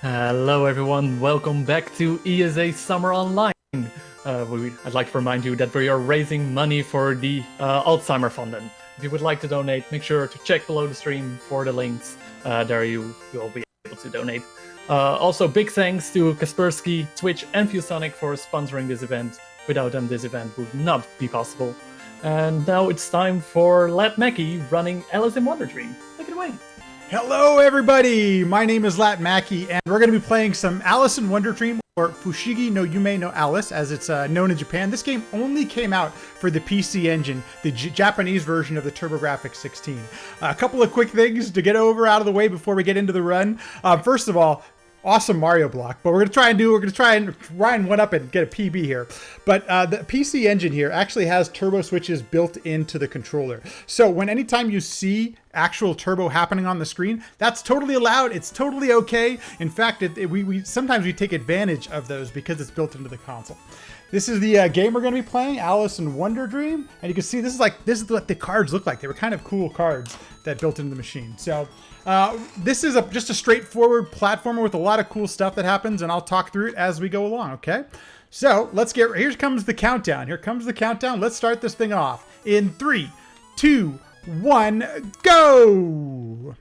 Hello everyone, welcome back to ESA Summer Online. I'd like to remind you that we are raising money for the Alzheimer Fund. If you would like to donate, make sure to check below the stream for the links. There you will be able to donate. Also, big thanks to Kaspersky, Twitch, and ViewSonic for sponsoring this event. Without them, this event would not be possible. And now it's time for LattMackey running Alice in Wonderdream. Take it away. Hello everybody, my name is LattMackey and we're going to be playing some Alice in Wonderdream, or Fushigi no Yume no Alice as it's known in Japan. This game only came out for the PC Engine, the Japanese version of the TurboGrafx 16. A couple of quick things to get out of the way before we get into the run. First of all, awesome Mario block, but we're gonna try and one up and get a PB here. But the PC Engine here actually has turbo switches built into the controller. So anytime you see actual turbo happening on the screen, that's totally allowed. It's totally okay. In fact, we sometimes we take advantage of those because it's built into the console. This is the game we're going to be playing, Alice in Wonderdream, and you can see this is what the cards look like. They were kind of cool cards that built into the machine. So this is just a straightforward platformer with a lot of cool stuff that happens, and I'll talk through it as we go along. Okay, so here comes the countdown. Here comes the countdown. Let's start this thing off in 3, 2, 1, go.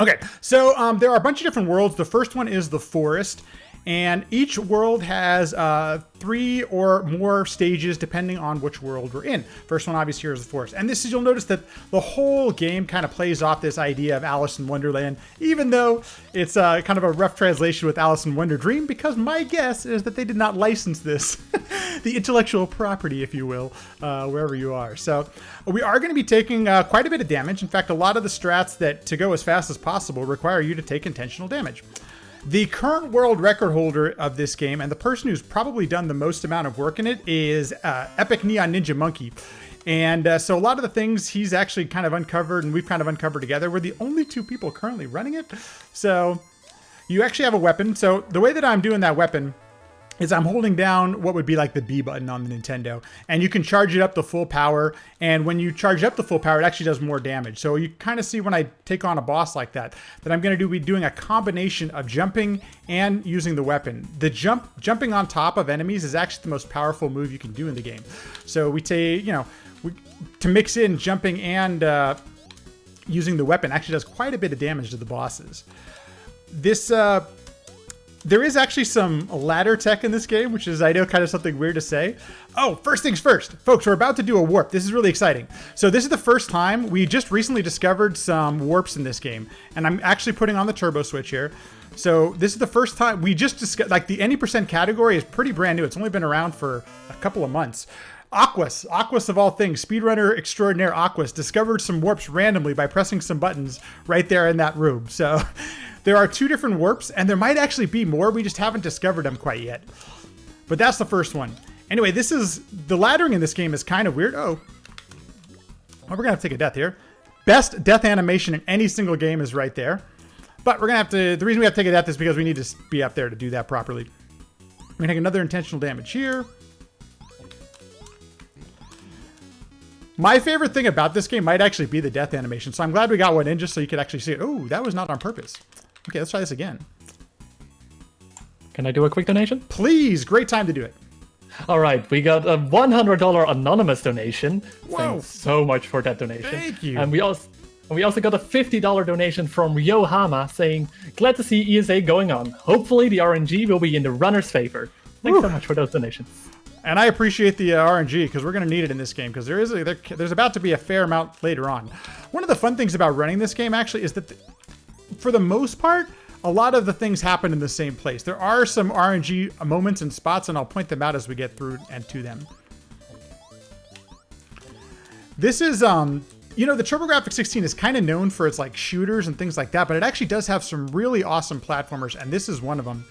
Okay, so there are a bunch of different worlds. The first one is the forest. And each world has 3 or more stages depending on which world we're in. First one obviously here is the forest. And you'll notice that the whole game kind of plays off this idea of Alice in Wonderland, even though it's kind of a rough translation with Alice in Wonderdream, because my guess is that they did not license this, the intellectual property, if you will, wherever you are. So we are going to be taking quite a bit of damage. In fact, a lot of the strats that to go as fast as possible require you to take intentional damage. The current world record holder of this game, and the person who's probably done the most amount of work in it, is Epic Neon Ninja Monkey. And so a lot of the things he's actually kind of uncovered and we've kind of uncovered together. We're the only 2 people currently running it. So you actually have a weapon. So the way that I'm doing that weapon is I'm holding down what would be like the B button on the Nintendo, and you can charge it up to full power. And when you charge up to full power, it actually does more damage. So you kind of see when I take on a boss like that I'm going to be doing a combination of jumping and using the weapon. The jumping on top of enemies is actually the most powerful move you can do in the game. So we take, to mix in jumping and using the weapon actually does quite a bit of damage to the bosses. There is actually some ladder tech in this game, which is, I know, kind of something weird to say. Oh, first things first. Folks, we're about to do a warp. This is really exciting. So this is the first time. We just recently discovered some warps in this game, and I'm actually putting on the turbo switch here. So this is the first time we just discovered, like, the any percent category is pretty brand new. It's only been around for a couple of months. Aquas of all things, speedrunner extraordinaire Aquas discovered some warps randomly by pressing some buttons right there in that room. So there are 2 different warps, and there might actually be more. We just haven't discovered them quite yet. But that's the first one. Anyway, the laddering in this game is kind of weird. Oh, we're gonna have to take a death here. Best death animation in any single game is right there. But we're gonna have to, the reason we have to take a death is because we need to be up there to do that properly. We're gonna take another intentional damage here. My favorite thing about this game might actually be the death animation. So I'm glad we got one in just so you could actually see it. Oh, that was not on purpose. Okay, let's try this again. Can I do a quick donation? Please, great time to do it. All right, we got a $100 anonymous donation. Whoa. Thanks so much for that donation. Thank you. And we also got a $50 donation from Yohama saying, glad to see ESA going on. Hopefully the RNG will be in the runner's favor. Thanks so much for those donations. And I appreciate the RNG because we're going to need it in this game because there's about to be a fair amount later on. One of the fun things about running this game actually is that for the most part, a lot of the things happen in the same place. There are some RNG moments and spots, and I'll point them out as we get through and to them. This is, the TurboGrafx 16 is kind of known for its like shooters and things like that, but it actually does have some really awesome platformers, and this is one of them.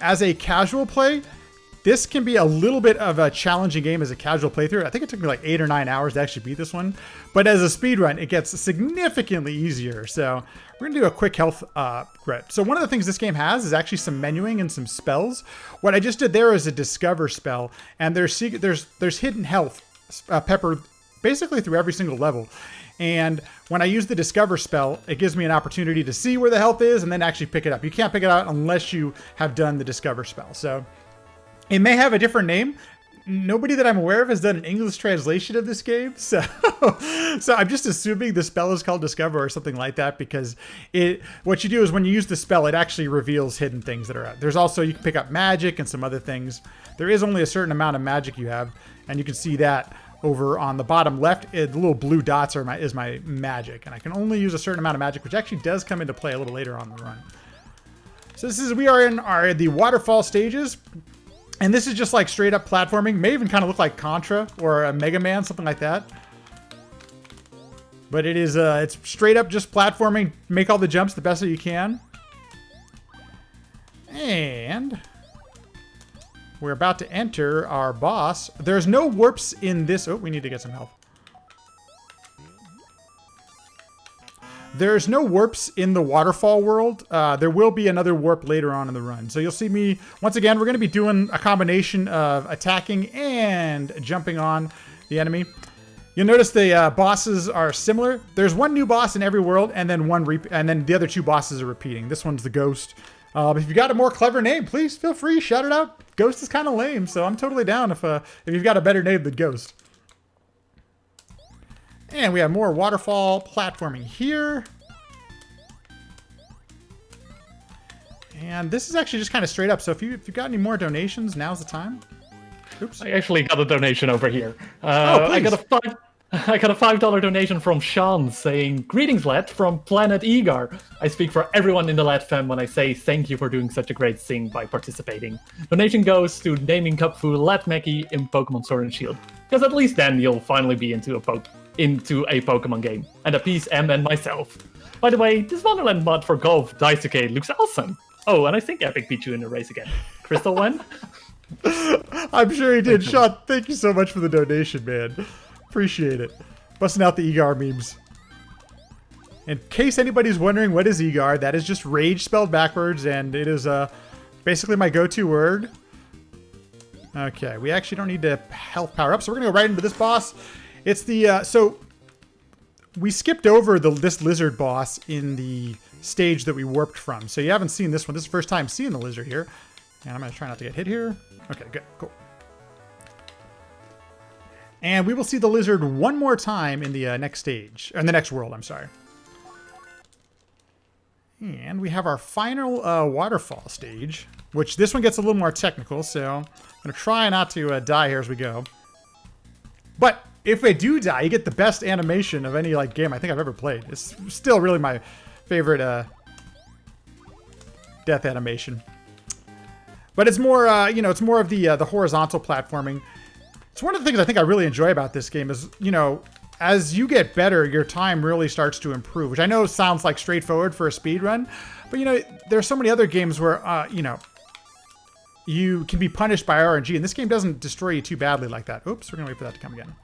As a casual play, this can be a little bit of a challenging game as a casual playthrough. I think it took me like 8 or 9 hours to actually beat this one. But as a speedrun, it gets significantly easier. So we're going to do a quick health grip. So one of the things this game has is actually some menuing and some spells. What I just did there is a discover spell. And there's hidden health peppered basically through every single level. And when I use the Discover spell, it gives me an opportunity to see where the health is and then actually pick it up. You can't pick it up unless you have done the Discover spell. So it may have a different name. Nobody that I'm aware of has done an English translation of this game. So I'm just assuming the spell is called Discover or something like that, because what you do is when you use the spell, it actually reveals hidden things that are out. There's also, you can pick up magic and some other things. There is only a certain amount of magic you have, and you can see that over on the bottom left. The little blue dots is my magic, and I can only use a certain amount of magic, which actually does come into play a little later on in the run. So we are in the waterfall stages. And this is just like straight up platforming. May even kind of look like Contra or a Mega Man, something like that. But it is, it's straight up just platforming. Make all the jumps the best that you can. And we're about to enter our boss. There's no warps in this. Oh, we need to get some health. There's no warps in the waterfall world. There will be another warp later on in the run. So you'll see me, once again, we're going to be doing a combination of attacking and jumping on the enemy. You'll notice the bosses are similar. There's one new boss in every world, and then the other two bosses are repeating. This one's the Ghost. If you got a more clever name, please feel free, shout it out. Ghost is kind of lame, so I'm totally down if you've got a better name than Ghost. And we have more waterfall platforming here. And this is actually just kind of straight up. So if you've got any more donations, now's the time. Oops. I actually got a donation over here. Oh, please. I got a $5 donation from Sean saying, "Greetings, Lat, from Planet Egar. I speak for everyone in the Lat fam when I say thank you for doing such a great thing by participating. Donation goes to naming Cupfu LattMackey in Pokemon Sword and Shield. Because at least then you'll finally be into a Pokemon game. And appease M and myself. By the way, this Wonderland mod for Golf Daisuke looks awesome. Oh, and I think Epic beat you in the race again. Crystal won?" I'm sure he did. Sean, thank you so much for the donation, man. Appreciate it. Busting out the Egar memes. In case anybody's wondering what is Egar, that is just rage spelled backwards, and it is basically my go-to word. Okay, we actually don't need to health power up, so we're gonna go right into this boss. It's the so we skipped over this lizard boss in the stage that we warped from, so you haven't seen this one. This is the first time seeing the lizard here, and I'm gonna try not to get hit here. Okay, good, cool. And we will see the lizard one more time in the next stage, or in the next world, I'm sorry. And we have our final waterfall stage, which this one gets a little more technical, so I'm going to try not to die here as we go. But if I do die, you get the best animation of any game I think I've ever played. It's still really my favorite death animation. But it's more, it's more of the horizontal platforming. It's one of the things I think I really enjoy about this game is, as you get better, your time really starts to improve, which I know sounds like straightforward for a speed run, but there's so many other games where, you can be punished by RNG, and this game doesn't destroy you too badly like that. Oops, we're gonna wait for that to come again.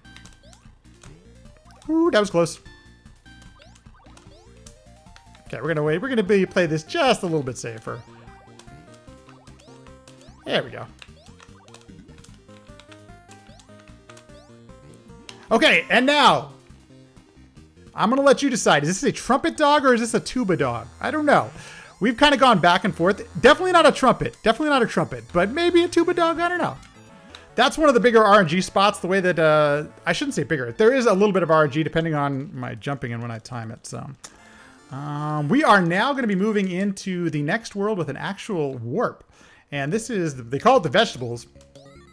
Ooh, that was close. Okay, we're gonna wait. We're gonna play this just a little bit safer. There we go. Okay, and now, I'm going to let you decide. Is this a trumpet dog or is this a tuba dog? I don't know. We've kind of gone back and forth. Definitely not a trumpet. Definitely not a trumpet. But maybe a tuba dog? I don't know. That's one of the bigger RNG spots, the way that... I shouldn't say bigger. There is a little bit of RNG depending on my jumping and when I time it. So, we are now going to be moving into the next world with an actual warp. And this is... They call it the vegetables.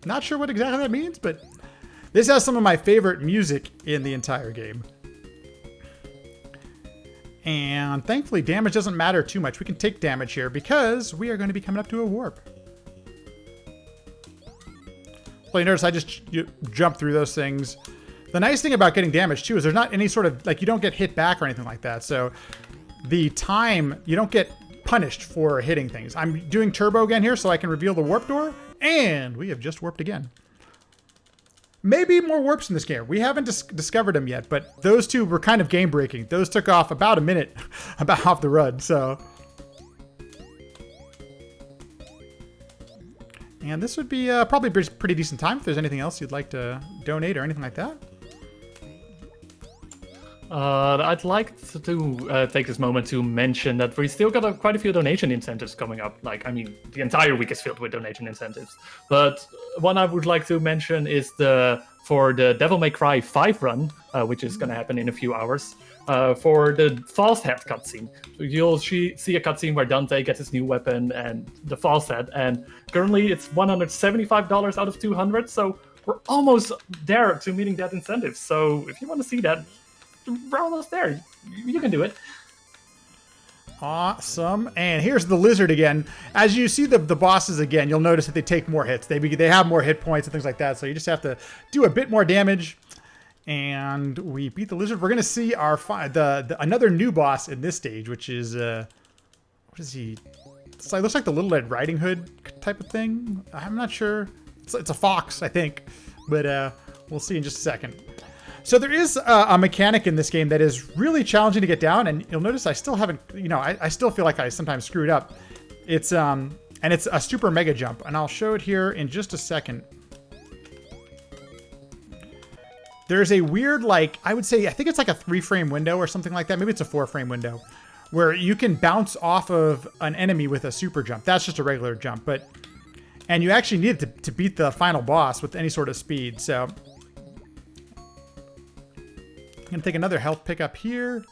Not sure what exactly that means, but... This has some of my favorite music in the entire game. And thankfully, damage doesn't matter too much. We can take damage here because we are going to be coming up to a warp. So you notice I just jump through those things. The nice thing about getting damage too is there's not any sort of, you don't get hit back or anything like that. So the time, you don't get punished for hitting things. I'm doing turbo again here so I can reveal the warp door. And we have just warped again. Maybe more warps in this game. We haven't discovered them yet, but those two were kind of game breaking. Those took off about a minute, about off the run, so. And this would be probably a pretty decent time if there's anything else you'd like to donate or anything like that. I'd like to take this moment to mention that we still got quite a few donation incentives coming up. Like, I mean, the entire week is filled with donation incentives. But one I would like to mention is for the Devil May Cry 5 run, which is going to happen in a few hours. For the False Head cutscene. You'll see a cutscene where Dante gets his new weapon and the False Head, and currently it's $175 out of 200, so we're almost there to meeting that incentive. So if you want to see that, we're almost there. You can do it. Awesome. And here's the lizard again. As you see the bosses again, you'll notice that they take more hits. They have more hit points and things like that, so you just have to do a bit more damage. And we beat the lizard. We're gonna see our another new boss in this stage, which is what is he? It looks like the Little Red Riding Hood type of thing. I'm not sure. It's a fox, I think, but we'll see in just a second. So there is a mechanic in this game that is really challenging to get down, and you'll notice I still haven't. I still feel like I sometimes screw it up. It's and it's a super mega jump, and I'll show it here in just a second. There's a weird, like, I think it's like a 3-frame window or something like that. Maybe it's a 4-frame window where you can bounce off of an enemy with a super jump. That's just a regular jump, and you actually need it to beat the final boss with any sort of speed. So I'm gonna take another health pickup here.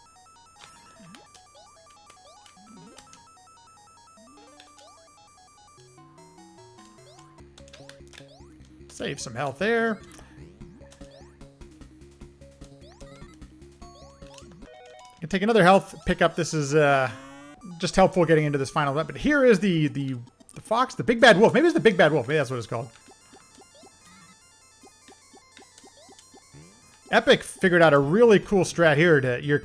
Save some health there. Take another health pickup. This is just helpful getting into this final event. But here is the fox, the big bad wolf. Maybe it's the big bad wolf. Maybe that's what it's called. Epic figured out a really cool strat here. You're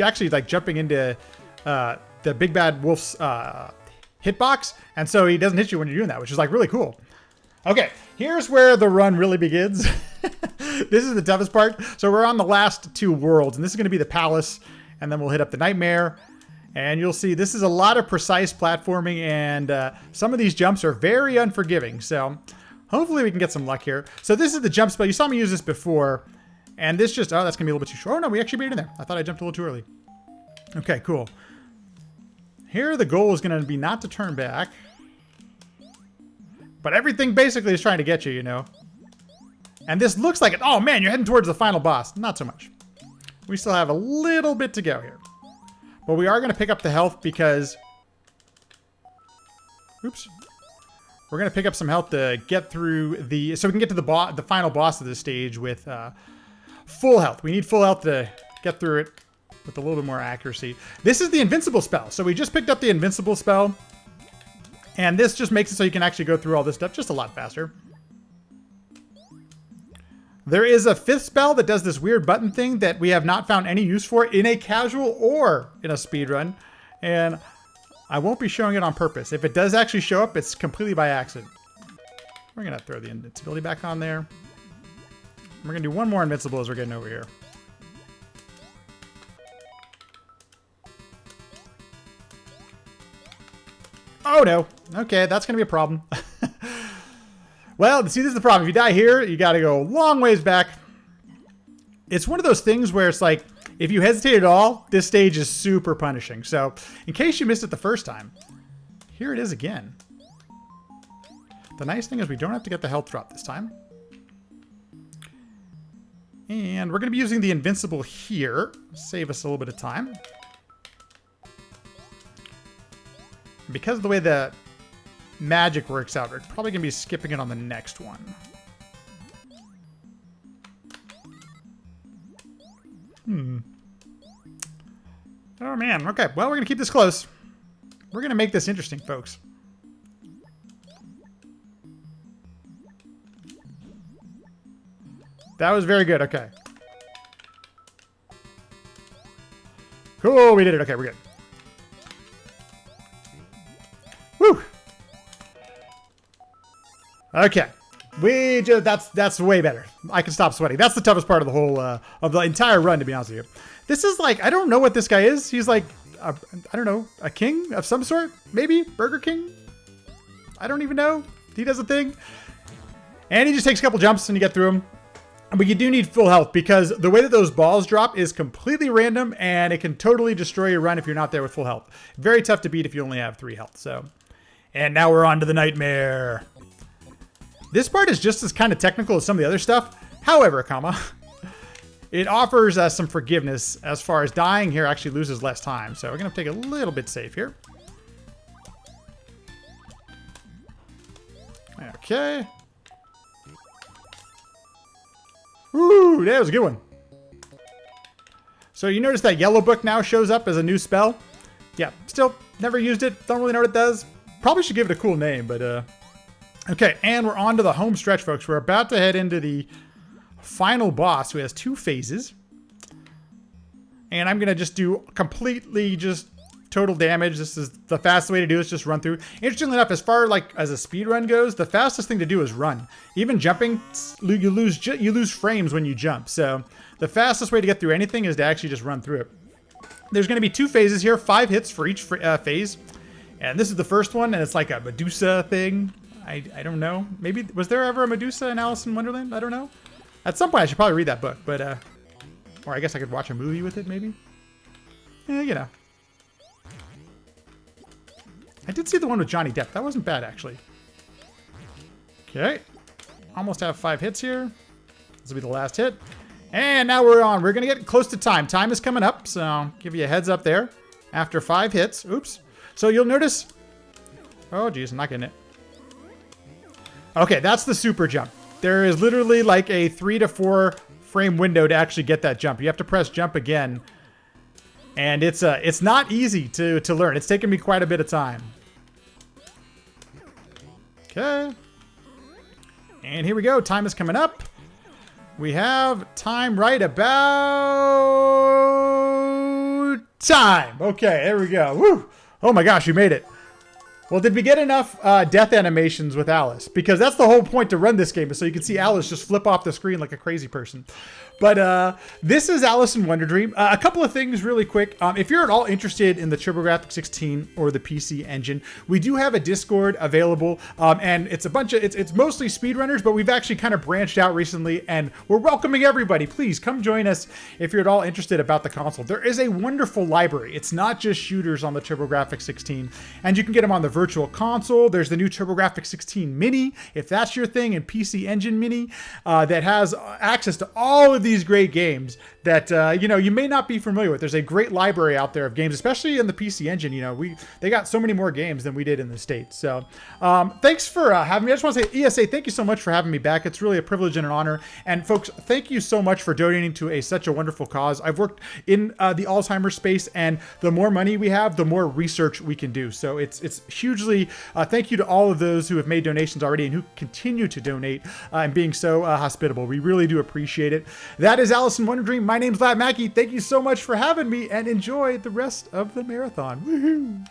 actually like jumping into the big bad wolf's hitbox, and so he doesn't hit you when you're doing that, which is like really cool. Okay, here's where the run really begins. This is the toughest part. So we're on the last 2 worlds, and this is going to be the palace. And then we'll hit up the nightmare, and you'll see this is a lot of precise platforming, and some of these jumps are very unforgiving. So hopefully we can get some luck here. So this is the jump spell. You saw me use this before, and this just, that's gonna be a little bit too short. Oh no, we actually made it in there. I thought I jumped a little too early. Okay, cool. Here the goal is gonna be not to turn back, but everything basically is trying to get you, And this looks like it. Oh man, you're heading towards the final boss. Not so much. We still have a little bit to go here. But we are going to pick up the health because... Oops. We're going to pick up some health to get through the... So we can get to the final boss of this stage with full health. We need full health to get through it with a little bit more accuracy. This is the invincible spell. So we just picked up the invincible spell. And this just makes it so you can actually go through all this stuff just a lot faster. There is a 5th spell that does this weird button thing that we have not found any use for in a casual or in a speedrun. And I won't be showing it on purpose. If it does actually show up, it's completely by accident. We're going to throw the invincibility back on there. We're going to do one more invincible as we're getting over here. Oh no. Okay, that's going to be a problem. Well, see, this is the problem. If you die here, you got to go a long ways back. It's one of those things where it's like, if you hesitate at all, this stage is super punishing. So, in case you missed it the first time, here it is again. The nice thing is we don't have to get the health drop this time. And we're going to be using the invincible here. Save us a little bit of time. Because of the way the magic works out, we're probably going to be skipping it on the next one. Oh man, okay. Well, we're going to keep this close. We're going to make this interesting, folks. That was very good, okay. Cool, we did it. Okay, we're good. Woo! Okay, that's way better. I can stop sweating. That's the toughest part of the whole of the entire run, to be honest with you. This is like, I don't know what this guy is. He's like, I don't know, a king of some sort, maybe Burger King. I don't even know. He does a thing, and he just takes a couple jumps and you get through him. But you do need full health because the way that those balls drop is completely random and it can totally destroy your run if you're not there with full health. Very tough to beat if you only have 3 health. So, and now we're on to the nightmare. This part is just as kind of technical as some of the other stuff. However, it offers us some forgiveness as far as dying here actually loses less time. So we're going to take a little bit safe here. Okay. Ooh, that was a good one. So you notice that yellow book now shows up as a new spell. Yeah, still never used it. Don't really know what it does. Probably should give it a cool name, but okay, and we're on to the home stretch, folks. We're about to head into the final boss who has 2 phases. And I'm going to just do completely just total damage. This is the fastest way to do it, is just run through. Interestingly enough, as far like as a speed run goes, the fastest thing to do is run. Even jumping, you lose frames when you jump. So the fastest way to get through anything is to actually just run through it. There's going to be 2 phases here, 5 hits for each phase. And this is the first one, and it's like a Medusa thing. I don't know. Maybe, was there ever a Medusa in Alice in Wonderland? I don't know. At some point, I should probably read that book, but, or I guess I could watch a movie with it, maybe. Yeah, you know. I did see the one with Johnny Depp. That wasn't bad, actually. Okay. Almost have 5 hits here. This will be the last hit. And now we're on. We're going to get close to time. Time is coming up, so give you a heads up there. After 5 hits. Oops. So you'll notice... Oh, geez, I'm not getting it. Okay, that's the super jump. There is literally like a 3 to 4 frame window to actually get that jump. You have to press jump again. And it's not easy to learn. It's taken me quite a bit of time. Okay. And here we go. Time is coming up. We have time right about time. Okay, there we go. Woo! Oh my gosh, we made it. Well, did we get enough death animations with Alice? Because that's the whole point to run this game, is so you can see Alice just flip off the screen like a crazy person. But this is Alice in Wonderdream. A couple of things really quick. If you're at all interested in the TurboGrafx-16 or the PC engine, we do have a Discord available. And it's a bunch of, it's mostly speedrunners, but we've actually kind of branched out recently and we're welcoming everybody. Please come join us if you're at all interested about the console. There is a wonderful library. It's not just shooters on the TurboGrafx-16, and you can get them on the Virtual Console. There's the new TurboGrafx-16 Mini, if that's your thing, and PC Engine Mini that has access to all of these great games that you know, you may not be familiar with. There's a great library out there of games, especially in the PC Engine. You know, they got so many more games than we did in the States. So thanks for having me. I just want to say, ESA, thank you so much for having me back. It's really a privilege and an honor. And folks, thank you so much for donating to such a wonderful cause. I've worked in the Alzheimer's space, and the more money we have, the more research we can do. So it's hugely thank you to all of those who have made donations already and who continue to donate and being so hospitable. We really do appreciate it. That is Alice in Wonderdream. My name's LattMackey. Thank you so much for having me, and enjoy the rest of the marathon. Woohoo!